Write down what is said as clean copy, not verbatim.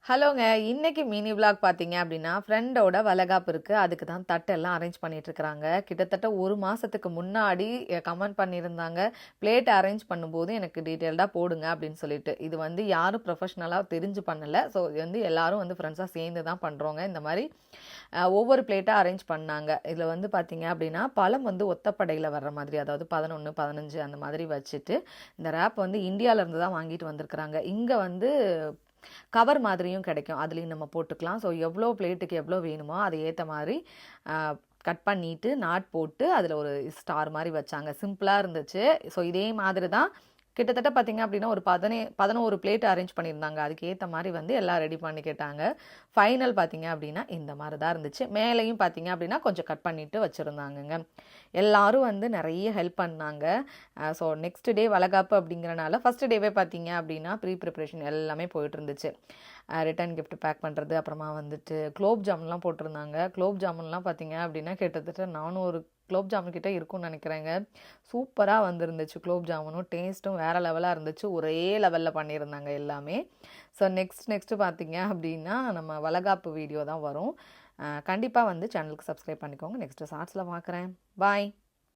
ஹலோங்க. இன்னைக்கு mini vlog பார்த்தீங்க அப்படின்னா, ஃப்ரெண்டோட வளைகாப்பு இருக்கு. அதுக்கு தான் தட்டெல்லாம் அரேஞ்ச் பண்ணிட்டுருக்காங்க. கிட்டத்தட்ட 1 மாசத்துக்கு முன்னாடி கமெண்ட் பண்ணியிருந்தாங்க. பிளேட் அரேஞ்ச் பண்ணும்போது எனக்கு டீட்டெயில்டா போடுங்க அப்படின்னு சொல்லிட்டு. இது வந்து யாரும் ப்ரொஃபஷ்னலா தெரிஞ்சு பண்ணல. ஸோ இது வந்து எல்லாரும் வந்து ஃப்ரெண்ட்ஸா சேர்ந்து தான் பண்றோங்க. இந்த மாரி ஒவ்வொரு பிளேட்டா அரேஞ்ச் பண்ணாங்க. இதில வந்து பார்த்தீங்க அப்படின்னா, பழம் வந்து ஒத்தப்படையில வர்ற மாதிரி, அதாவது 11, 15 அந்த மாதிரி வச்சுட்டு, இந்த ரேப் வந்து இந்தியாவிலேருந்து தான் வாங்கிட்டு வந்திருக்கிறாங்க. இங்க வந்து கவர் மாதிரியும் கிடைக்கும். அதுலேயும் நம்ம போட்டுக்கலாம். ஸோ எவ்வளோ பிளேட்டுக்கு எவ்வளோ வேணுமோ அதை ஏற்ற மாதிரி கட் பண்ணிவிட்டு நாட் போட்டு அதில் ஒரு ஸ்டார் மாதிரி வச்சாங்க. சிம்பிளாக இருந்துச்சு. ஸோ இதே மாதிரி தான் கிட்டத்தட்ட பார்த்தீங்க அப்படின்னா ஒரு 11 பிளேட் அரேஞ்ச் பண்ணியிருந்தாங்க. அதுக்கு ஏற்ற மாதிரி வந்து எல்லாம் ரெடி பண்ணிக்கிட்டாங்க. ஃபைனல் பார்த்தீங்க அப்படின்னா இந்த மாதிரி தான் இருந்துச்சு. மேலேயும் பார்த்தீங்க அப்படின்னா கொஞ்சம் கட் பண்ணிட்டு வச்சுருந்தாங்கங்க. எல்லாரும் வந்து நிறைய ஹெல்ப் பண்ணாங்க. ஸோ நெக்ஸ்ட் டே வளைகாப்பு அப்படிங்கிறனால ஃபஸ்ட் டேவே பார்த்தீங்க அப்படின்னா ப்ரிப்ரேஷன் எல்லாமே போயிட்டு இருந்துச்சு. ரிட்டன் கிஃப்ட் பேக் பண்ணுறது, அப்புறமா வந்துட்டு குலோப் ஜாமுன்லாம் போட்டிருந்தாங்க. குலோப் ஜாமுன்லாம் பார்த்தீங்க அப்படின்னா கிட்டத்தட்ட 400 குலோப் ஜாமுன் கிட்ட இருக்கும்னு நினைக்கிறேங்க. சூப்பராக வந்துருந்துச்சு. குலோப் ஜாமுனும் டேஸ்ட்டும் வேறு லெவலாக இருந்துச்சு. ஒரே லெவலில் பண்ணியிருந்தாங்க எல்லாமே. ஸோ நெக்ஸ்ட்டு பார்த்தீங்க அப்படின்னா நம்ம வளைகாப்பு வீடியோ தான் வரும். கண்டிப்பாக வந்து சேனலுக்கு சப்ஸ்கிரைப் பண்ணிக்கோங்க. நெக்ஸ்ட்டு ஷார்ட்ஸில் பார்க்குறேன். பாய்.